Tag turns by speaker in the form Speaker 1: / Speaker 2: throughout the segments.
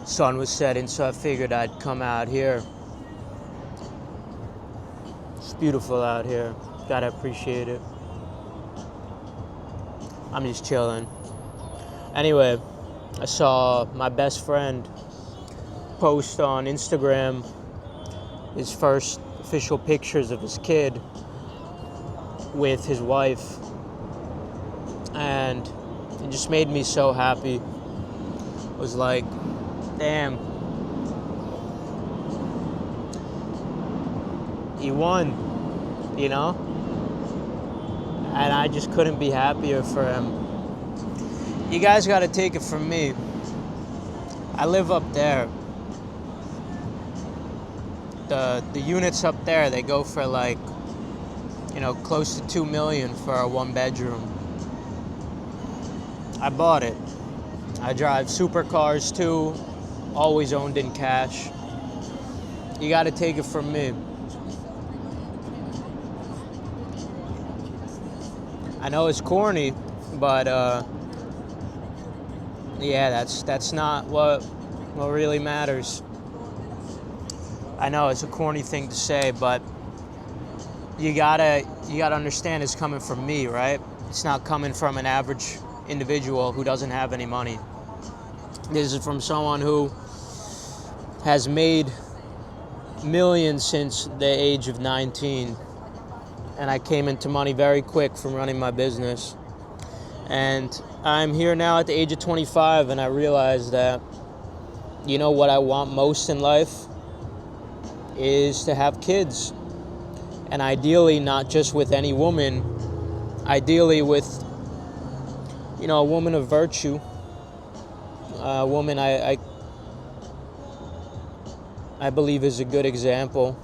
Speaker 1: sun was setting, so I figured I'd come out here. It's beautiful out here. Gotta appreciate it. I'm just chilling. Anyway, I saw my best friend post on Instagram his first official pictures of his kid with his wife, and it just made me so happy. It was like, damn, he won, you know? And I just couldn't be happier for him. You guys gotta take it from me. I live up there. The units up there, they go for like, you know, close to $2 million for a 1-bedroom. I bought it. I drive supercars too, always owned in cash. You gotta take it from me. I know it's corny, but yeah, that's not what really matters. I know it's a corny thing to say, but you gotta understand it's coming from me, right? It's not coming from an average individual who doesn't have any money. This is from someone who has made millions since the age of 19. And I came into money very quick from running my business. And I'm here now at the age of 25, and I realized that, you know, what I want most in life is to have kids. And ideally, not just with any woman, ideally with, you know, a woman of virtue, a woman I believe is a good example.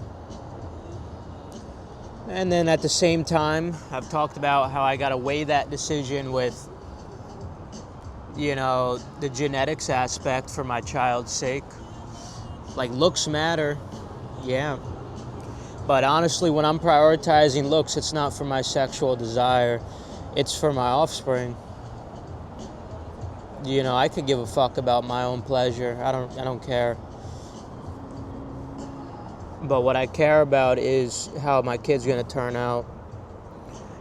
Speaker 1: And then at the same time, I've talked about how I got to weigh that decision with, you know, the genetics aspect for my child's sake. Like, looks matter, yeah. But honestly, when I'm prioritizing looks, it's not for my sexual desire. It's for my offspring. You know, I could give a fuck about my own pleasure. I don't care. But what I care about is how my kid's gonna turn out.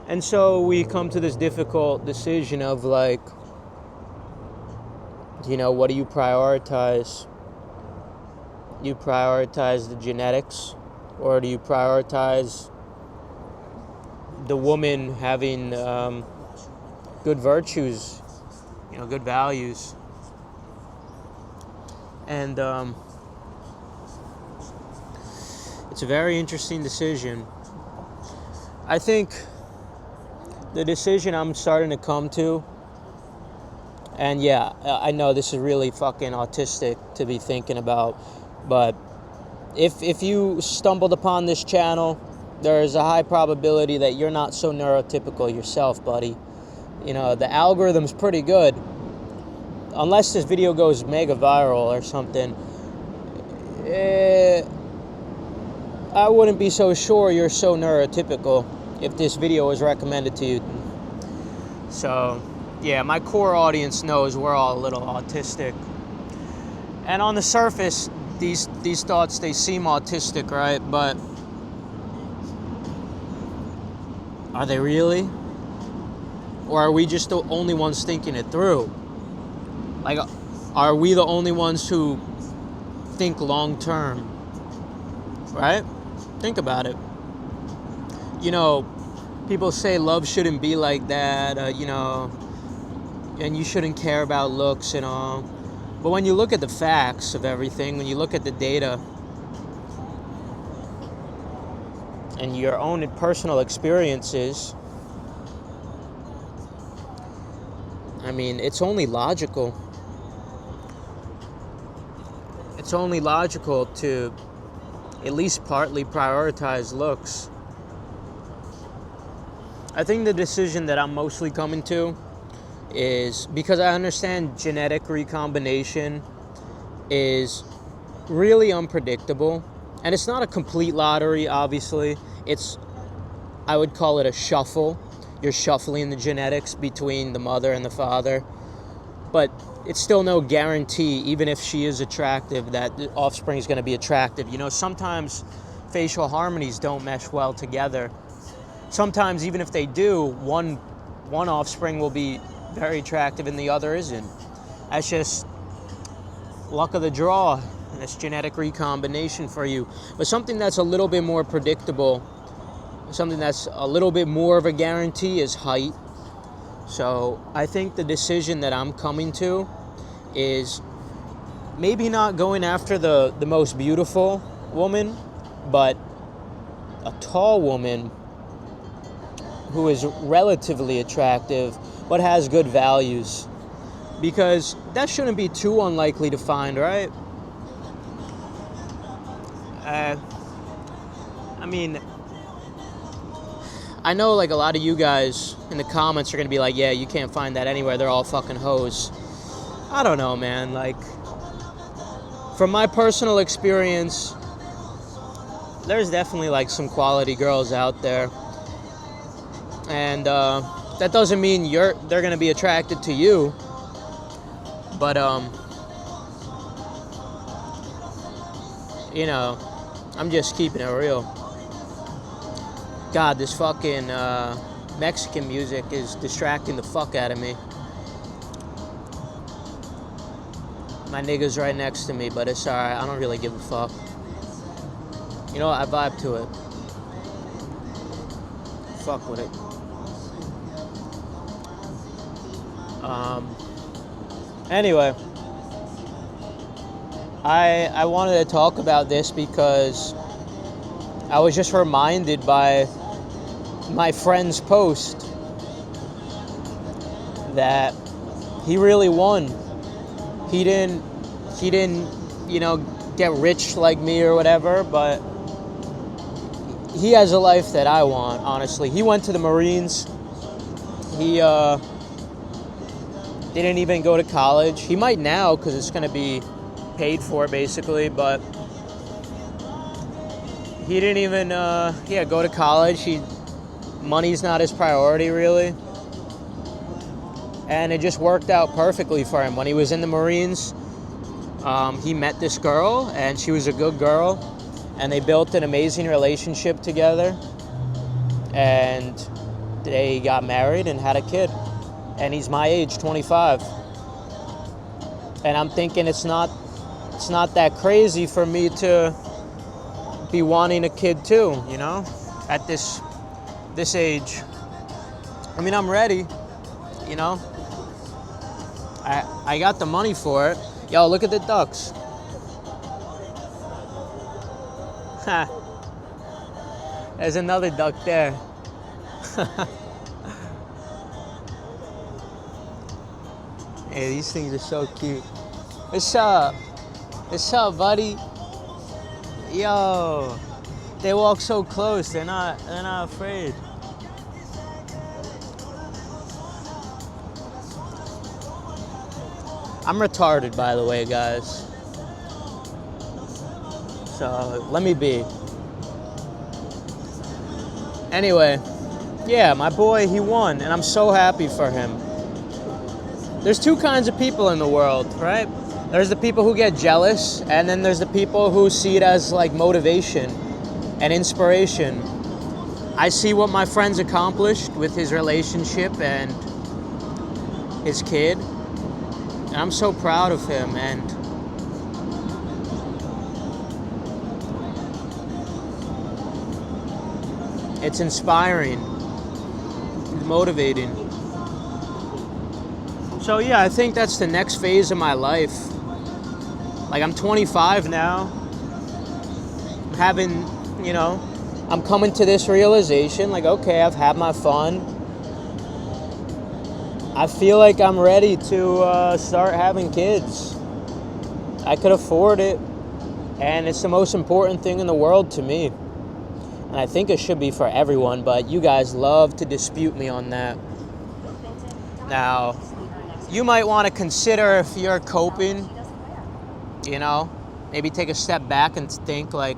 Speaker 1: And so we come to this difficult decision of like, you know, what do you prioritize? You prioritize the genetics, or do you prioritize the woman having good virtues, you know, good values? And it's a very interesting decision. I think the decision I'm starting to come to, and yeah, I know this is really fucking autistic to be thinking about, but if you stumbled upon this channel, there's a high probability that you're not so neurotypical yourself, buddy. You know, the algorithm's pretty good. Unless this video goes mega viral or something, I wouldn't be so sure you're so neurotypical if this video was recommended to you. So, yeah, my core audience knows we're all a little autistic. And on the surface, these thoughts, they seem autistic, right? But are they really? Or are we just the only ones thinking it through? Like, are we the only ones who think long term? Right? Think about it. You know, people say love shouldn't be like that, you know, and you shouldn't care about looks and all. But when you look at the facts of everything, when you look at the data and your own personal experiences, I mean, it's only logical. It's only logical to at least partly prioritize looks. I think the decision that I'm mostly coming to is because I understand genetic recombination is really unpredictable, and it's not a complete lottery, obviously. I would call it a shuffle. You're shuffling the genetics between the mother and the father. But it's still no guarantee, even if she is attractive, that the offspring is going to be attractive. You know, sometimes facial harmonies don't mesh well together. Sometimes, even if they do, one offspring will be very attractive and the other isn't. That's just luck of the draw. That's genetic recombination for you. But something that's a little bit more predictable, something that's a little bit more of a guarantee is height. So I think the decision that I'm coming to is maybe not going after the most beautiful woman, but a tall woman who is relatively attractive but has good values. Because that shouldn't be too unlikely to find, right? I mean, I know like a lot of you guys in the comments are going to be like, yeah, you can't find that anywhere. They're all fucking hoes. I don't know, man. Like, from my personal experience, there's definitely like some quality girls out there. And that doesn't mean they're going to be attracted to you. But, you know, I'm just keeping it real. God, this fucking Mexican music is distracting the fuck out of me. My nigga's right next to me, but it's alright. I don't really give a fuck. You know what? I vibe to it. Fuck with it. Anyway, I wanted to talk about this because I was just reminded by my friend's post that he really won. He didn't, you know, get rich like me or whatever, but he has a life that I want, honestly. He went to the Marines. He didn't even go to college. He might now because it's going to be paid for, basically, but he didn't even go to college. Money's not his priority, really. And it just worked out perfectly for him. When he was in the Marines, he met this girl, and she was a good girl, and they built an amazing relationship together, and they got married and had a kid. And he's my age, 25. And I'm thinking it's not that crazy for me to be wanting a kid too, you know, at this age. I mean, I'm ready, you know. I got the money for it. Yo, look at the ducks. Ha. There's another duck there. Hey, these things are so cute. What's up? What's up, buddy? Yo, they walk so close. They're not afraid. I'm retarded, by the way, guys. So let me be. Anyway, yeah, my boy, he won, and I'm so happy for him. There's two kinds of people in the world, right? There's the people who get jealous, and then there's the people who see it as like motivation and inspiration. I see what my friend's accomplished with his relationship and his kid, and I'm so proud of him, and it's inspiring, it's motivating. So yeah, I think that's the next phase of my life. Like, I'm 25 now. I'm coming to this realization, like, okay, I've had my fun. I feel like I'm ready to start having kids. I could afford it, and it's the most important thing in the world to me. And I think it should be for everyone, but you guys love to dispute me on that. Now, you might want to consider, if you're coping, you know, maybe take a step back and think, like,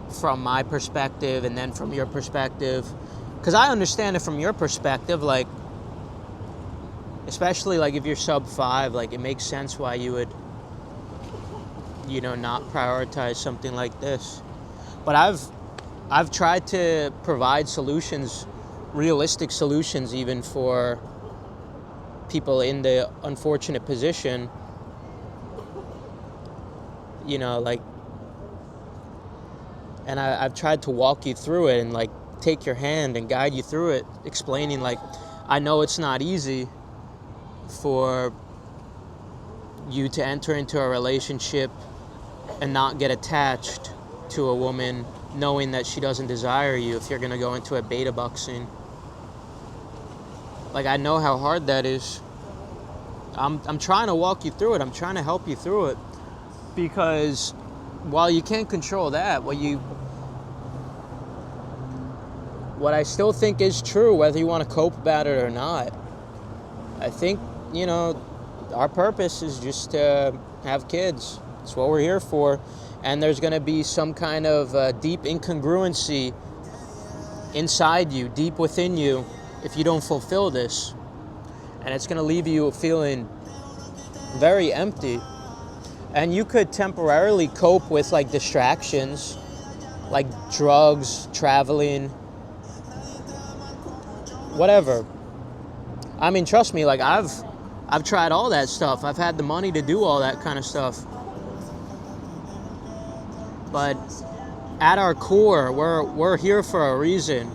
Speaker 1: from my perspective and then from your perspective. Because I understand it from your perspective, like, especially like if you're sub 5, like it makes sense why you would, you know, not prioritize something like this. But I've tried to provide solutions, realistic solutions even for people in the unfortunate position, you know, like, and I've tried to walk you through it and like take your hand and guide you through it, explaining like, I know it's not easy for you to enter into a relationship and not get attached to a woman knowing that she doesn't desire you if you're going to go into a beta boxing. Like, I know how hard that is. I'm trying to walk you through it. I'm trying to help you through it, because while you can't control that, what I still think is true, whether you want to cope about it or not, I think, you know, our purpose is just to have kids. It's what we're here for. And there's going to be some kind of deep incongruency inside you, deep within you, if you don't fulfill this. And it's going to leave you feeling very empty. And you could temporarily cope with like distractions, like drugs, traveling, whatever. I mean, trust me, like I've tried all that stuff. I've had the money to do all that kind of stuff. But at our core, we're here for a reason.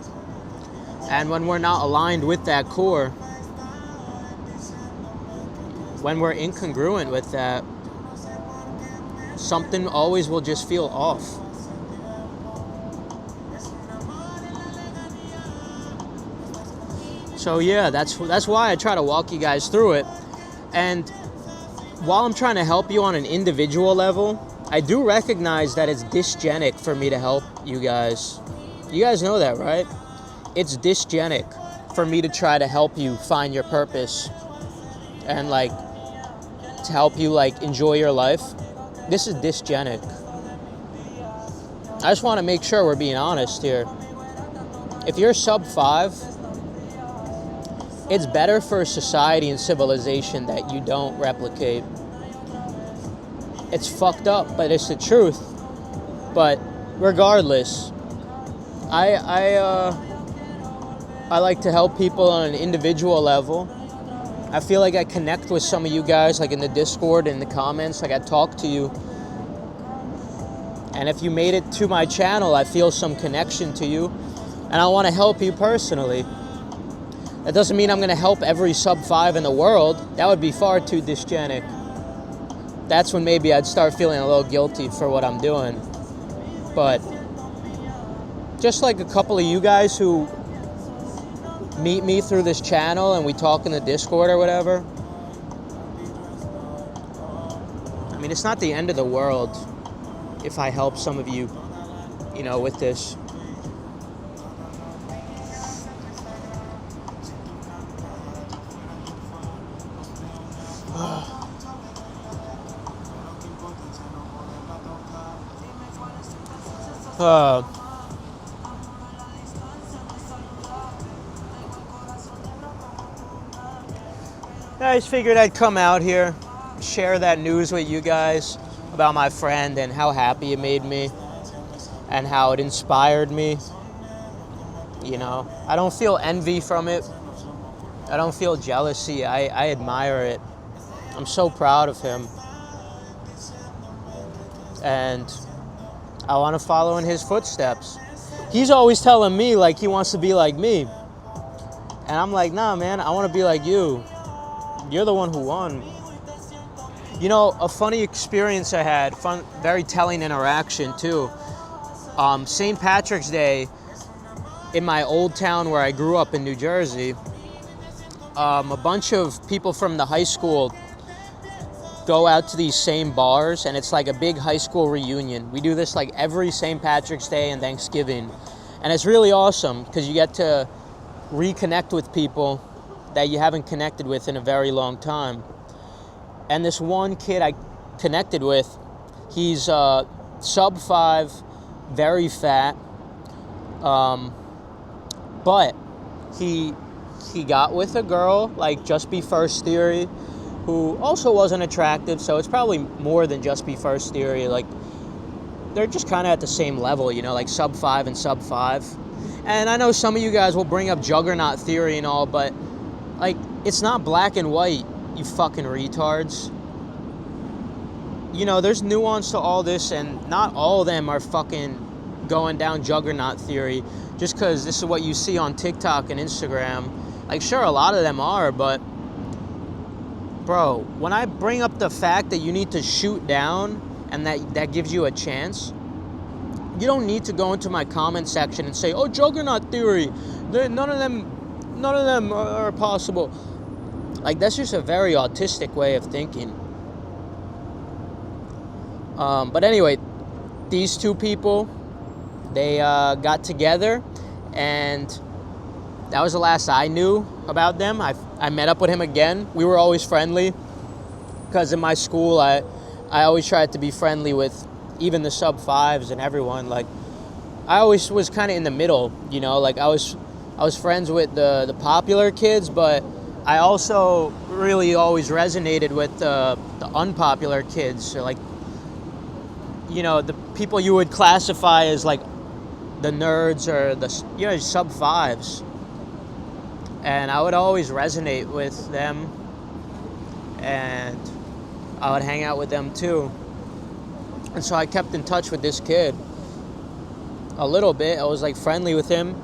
Speaker 1: And when we're not aligned with that core, when we're incongruent with that, something always will just feel off. So yeah, that's why I try to walk you guys through it. And while I'm trying to help you on an individual level, I do recognize that it's dysgenic for me to help you guys. You guys know that, right? It's dysgenic for me to try to help you find your purpose and like to help you like enjoy your life. This is dysgenic. I just want to make sure we're being honest here. If you're sub 5, it's better for society and civilization that you don't replicate. It's fucked up, but it's the truth. But regardless, I like to help people on an individual level. I feel like I connect with some of you guys, like in the Discord, in the comments, like I talk to you. And if you made it to my channel, I feel some connection to you. And I want to help you personally. That doesn't mean I'm going to help every sub 5 in the world. That would be far too dysgenic. That's when maybe I'd start feeling a little guilty for what I'm doing. But just like a couple of you guys who meet me through this channel and we talk in the Discord or whatever, I mean, it's not the end of the world if I help some of you, you know, with this. I just figured I'd come out here, share that news with you guys about my friend and how happy it made me and how it inspired me. You know, I don't feel envy from it. I don't feel jealousy. I admire it. I'm so proud of him. And I want to follow in his footsteps. He's always telling me like he wants to be like me. And I'm like, nah, man, I want to be like you. You're the one who won. You know, a funny experience I had, very telling interaction too. St. Patrick's Day in my old town where I grew up in New Jersey, a bunch of people from the high school go out to these same bars, and it's like a big high school reunion. We do this like every St. Patrick's Day and Thanksgiving. And it's really awesome because you get to reconnect with people that you haven't connected with in a very long time. And this one kid I connected with, he's sub 5, very fat, but he he got with a girl, like Just Be First Theory, who also wasn't attractive, so it's probably more than Just Be First Theory. Like, they're just kind of at the same level, you know, like sub 5 and sub 5. And I know some of you guys will bring up Juggernaut Theory and all, but, like, it's not black and white, you fucking retards. You know, there's nuance to all this, and not all of them are fucking going down Juggernaut Theory just because this is what you see on TikTok and Instagram. Like, sure, a lot of them are, but, bro, when I bring up the fact that you need to shoot down and that gives you a chance, you don't need to go into my comment section and say, oh, Juggernaut Theory, none of them are possible. Like, that's just a very autistic way of thinking. But anyway, these two people, they got together, and that was the last I knew about them. I met up with him again. We were always friendly because in my school, I always tried to be friendly with even the sub 5s and everyone. Like, I always was kind of in the middle, you know. Like, I was friends with the popular kids, but I also really always resonated with the unpopular kids. So, like, you know, the people you would classify as, like, the nerds or the, you know, sub 5s. And I would always resonate with them, and I would hang out with them too. And so I kept in touch with this kid a little bit. I was, like, friendly with him,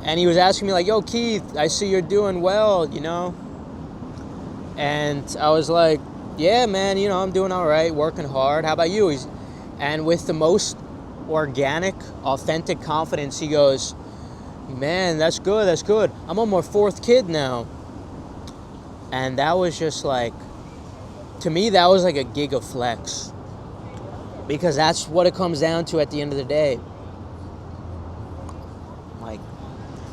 Speaker 1: and he was asking me, like, yo, Keith, I see you're doing well, you know. And I was like, yeah, man, you know, I'm doing all right, working hard. How about you? And with the most organic, authentic confidence, he goes, man, that's good. I'm on my 4th kid now. And that was just like, to me, that was like a giga flex. Because that's what it comes down to at the end of the day. Like,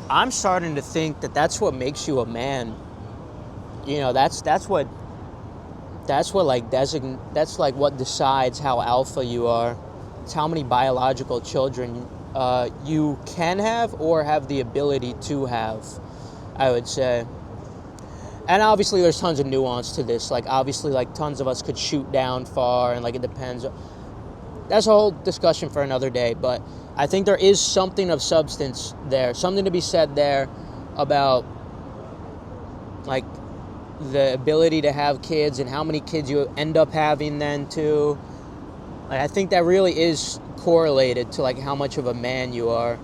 Speaker 1: I'm starting to think that that's what makes you a man. You know, that's what like that's like what decides how alpha you are. It's how many biological children you can have or have the ability to have, I would say. And obviously there's tons of nuance to this. Like, obviously, like, tons of us could shoot down far, and, like, it depends. That's a whole discussion for another day, but I think there is something of substance there, something to be said there about, like, the ability to have kids and how many kids you end up having then too. Like, I think that really is correlated to, like, how much of a man you are,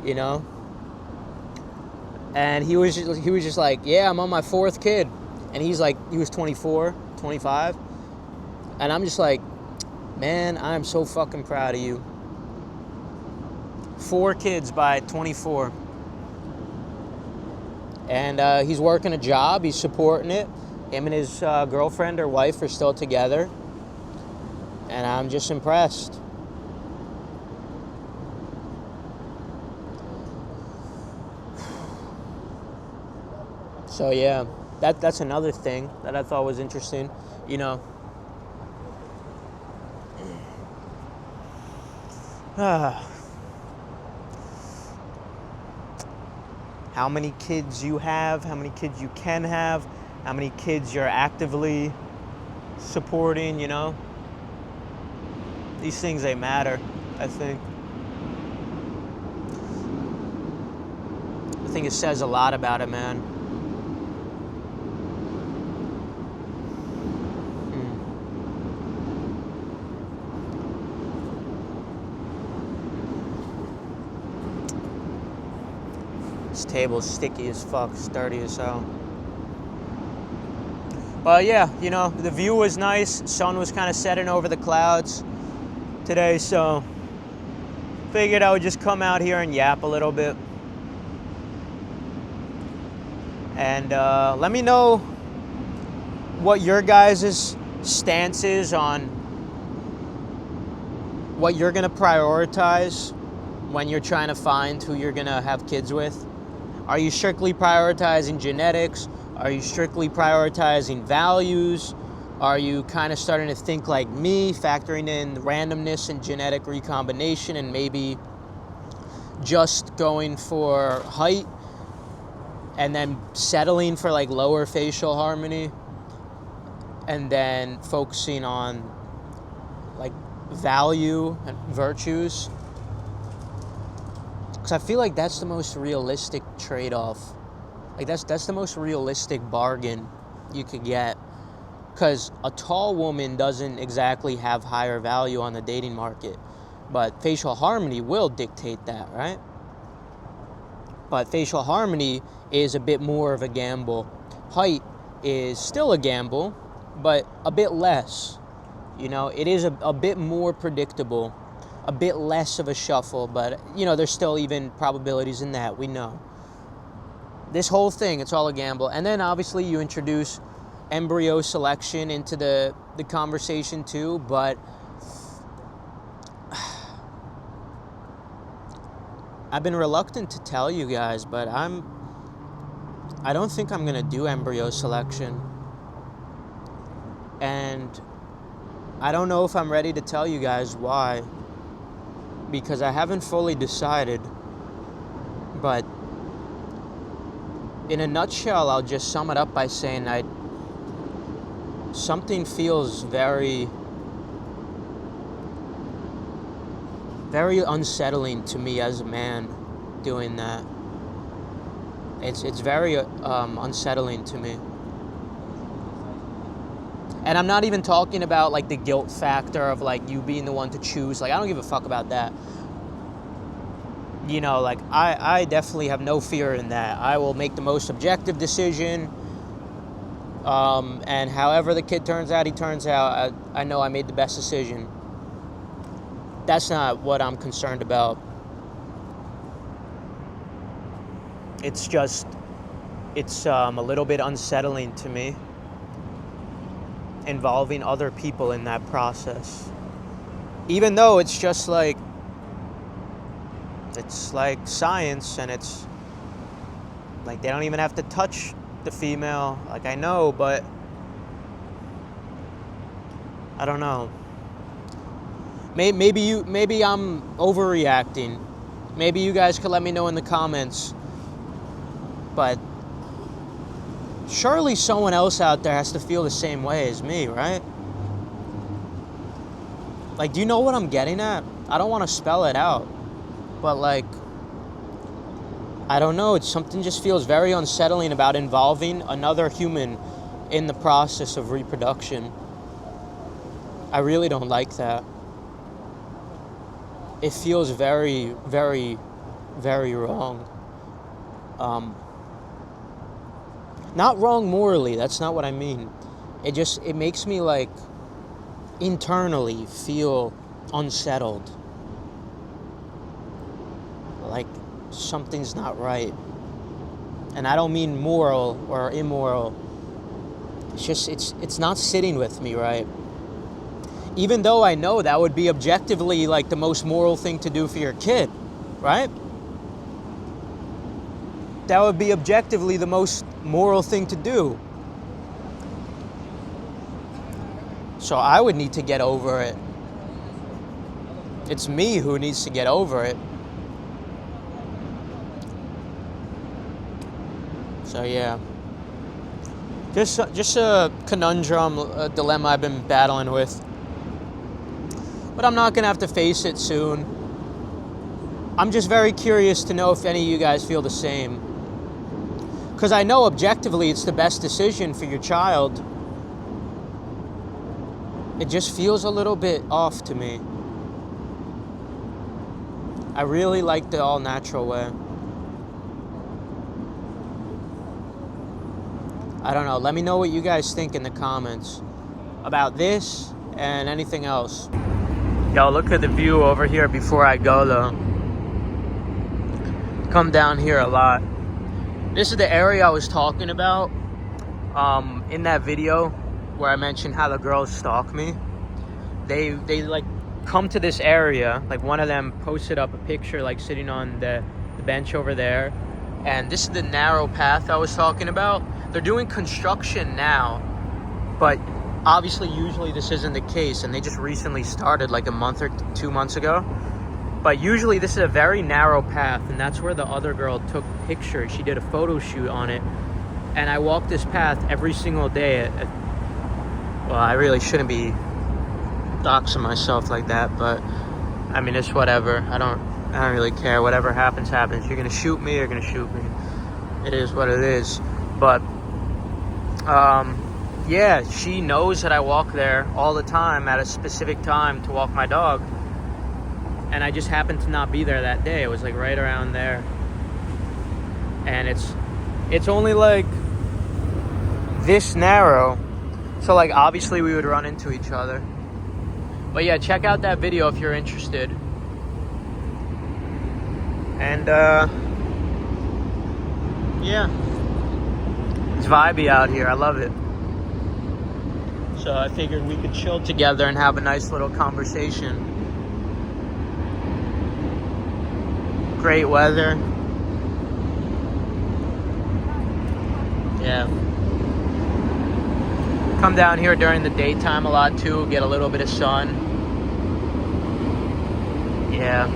Speaker 1: you know. And he was just like, yeah, I'm on my 4th kid, and he's like, he was 24, 25, and I'm just like, man, I'm so fucking proud of you. 4 kids by 24. And he's working a job. He's supporting it. Him and his girlfriend or wife are still together. And I'm just impressed. So, yeah, that's another thing that I thought was interesting. You know, how many kids you have, how many kids you can have, how many kids you're actively supporting, you know. These things, they matter, I think. I think it says a lot about it, man. This table's sticky as fuck, sturdy as hell. But yeah, you know, the view was nice. Sun was kind of setting over the clouds today, so figured I would just come out here and yap a little bit. And let me know what your guys' stance is on what you're going to prioritize when you're trying to find who you're going to have kids with. Are you strictly prioritizing genetics? Are you strictly prioritizing values? Are you kind of starting to think like me, factoring in randomness and genetic recombination, and maybe just going for height and then settling for like lower facial harmony and then focusing on like value and virtues. Because I feel like that's the most realistic trade-off. Like that's the most realistic bargain you could get. Because a tall woman doesn't exactly have higher value on the dating market. But facial harmony will dictate that, right? But facial harmony is a bit more of a gamble. Height is still a gamble, but a bit less. You know, it is a bit more predictable, a bit less of a shuffle, but, you know, there's still even probabilities in that, we know. This whole thing, it's all a gamble. And then, obviously, you introduce embryo selection into the conversation, too, but I've been reluctant to tell you guys, but I don't think I'm going to do embryo selection. And I don't know if I'm ready to tell you guys why, because I haven't fully decided. But in a nutshell, I'll just sum it up by saying something feels very, very unsettling to me as a man doing that. It's very unsettling to me. And I'm not even talking about like the guilt factor of like you being the one to choose. Like, I don't give a fuck about that. You know, like I definitely have no fear in that. I will make the most objective decision. And however the kid turns out, he turns out. I know I made the best decision. That's not what I'm concerned about. It's just, it's a little bit unsettling to me, involving other people in that process. Even though it's just like, it's like science, and it's like they don't even have to touch the female. Like, I know, but I don't know. Maybe I'm overreacting. Maybe you guys could let me know in the comments. But surely someone else out there has to feel the same way as me, right? Like, do you know what I'm getting at? I don't want to spell it out. But, like, I don't know. It's something just feels very unsettling about involving another human in the process of reproduction. I really don't like that. It feels very, very, very wrong. Not wrong morally, that's not what I mean. It makes me, like, internally feel unsettled. Like something's not right. And I don't mean moral or immoral. It's just, it's not sitting with me right. Even though I know that would be objectively like the most moral thing to do for your kid, right? That would be objectively the most moral thing to do. So I would need to get over it. It's me who needs to get over it. So yeah. Just a conundrum, a dilemma I've been battling with. But I'm not going to have to face it soon. I'm just very curious to know if any of you guys feel the same. Because I know objectively it's the best decision for your child. It just feels a little bit off to me. I really like the all-natural way. I don't know. Let me know what you guys think in the comments about this and anything else. Yo, look at the view over here before I go, though. Come down here a lot. This is the area I was talking about in that video where I mentioned how the girls stalk me. They like come to this area. Like, one of them posted up a picture like sitting on the bench over there. And this is the narrow path I was talking about. They're doing construction now, but obviously usually this isn't the case, and they just recently started like a month or 2 months ago. But usually this is a very narrow path, and that's where the other girl took pictures. She did a photo shoot on it. And I walk this path every single day. Well, I really shouldn't be doxing myself like that, but I mean, it's whatever. I don't really care. Whatever happens, happens. You're gonna shoot me, you're gonna shoot me. It is what it is. But yeah, she knows that I walk there all the time at a specific time to walk my dog. And I just happened to not be there that day. It was like right around there. And it's only like this narrow. So like obviously we would run into each other. But yeah, check out that video if you're interested. And yeah. It's vibey out here. I love it. So I figured we could chill together and have a nice little conversation. Great weather. Yeah. Come down here during the daytime a lot too, get a little bit of sun. Yeah.